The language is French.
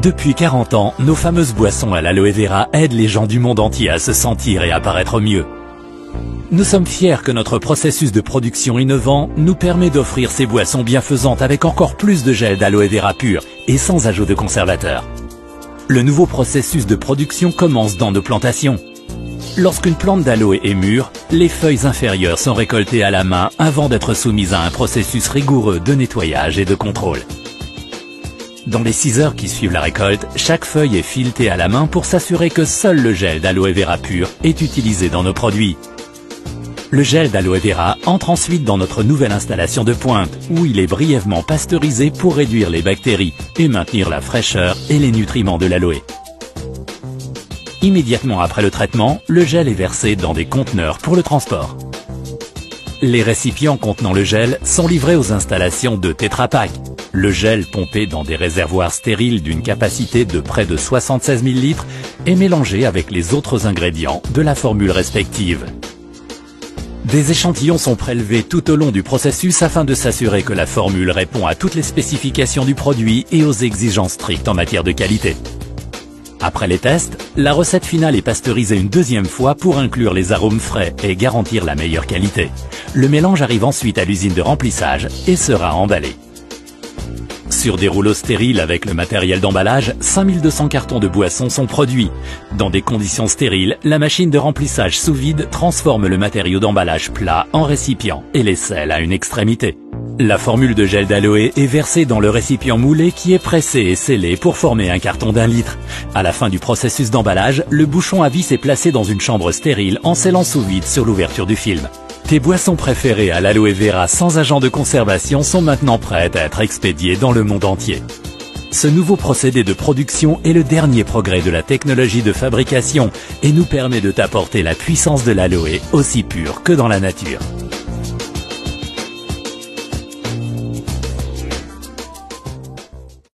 Depuis 40 ans, nos fameuses boissons à l'aloe vera aident les gens du monde entier à se sentir et à paraître mieux. Nous sommes fiers que notre processus de production innovant nous permet d'offrir ces boissons bienfaisantes avec encore plus de gel d'aloe vera pur et sans ajout de conservateurs. Le nouveau processus de production commence dans nos plantations. Lorsqu'une plante d'aloe est mûre, les feuilles inférieures sont récoltées à la main avant d'être soumises à un processus rigoureux de nettoyage et de contrôle. Dans les 6 heures qui suivent la récolte, chaque feuille est filetée à la main pour s'assurer que seul le gel d'aloe vera pur est utilisé dans nos produits. Le gel d'aloe vera entre ensuite dans notre nouvelle installation de pointe, où il est brièvement pasteurisé pour réduire les bactéries et maintenir la fraîcheur et les nutriments de l'aloe. Immédiatement après le traitement, le gel est versé dans des conteneurs pour le transport. Les récipients contenant le gel sont livrés aux installations de Tetra Pak. Le gel pompé dans des réservoirs stériles d'une capacité de près de 76 000 litres est mélangé avec les autres ingrédients de la formule respective. Des échantillons sont prélevés tout au long du processus afin de s'assurer que la formule répond à toutes les spécifications du produit et aux exigences strictes en matière de qualité. Après les tests, la recette finale est pasteurisée une deuxième fois pour inclure les arômes frais et garantir la meilleure qualité. Le mélange arrive ensuite à l'usine de remplissage et sera emballé. Sur des rouleaux stériles avec le matériel d'emballage, 5200 cartons de boissons sont produits. Dans des conditions stériles, la machine de remplissage sous vide transforme le matériau d'emballage plat en récipient et les scelle à une extrémité. La formule de gel d'aloe est versée dans le récipient moulé qui est pressé et scellé pour former un carton d'1 litre. À la fin du processus d'emballage, le bouchon à vis est placé dans une chambre stérile en scellant sous vide sur l'ouverture du film. Tes boissons préférées à l'aloe vera sans agent de conservation sont maintenant prêtes à être expédiées dans le monde entier. Ce nouveau procédé de production est le dernier progrès de la technologie de fabrication et nous permet de t'apporter la puissance de l'aloe aussi pure que dans la nature.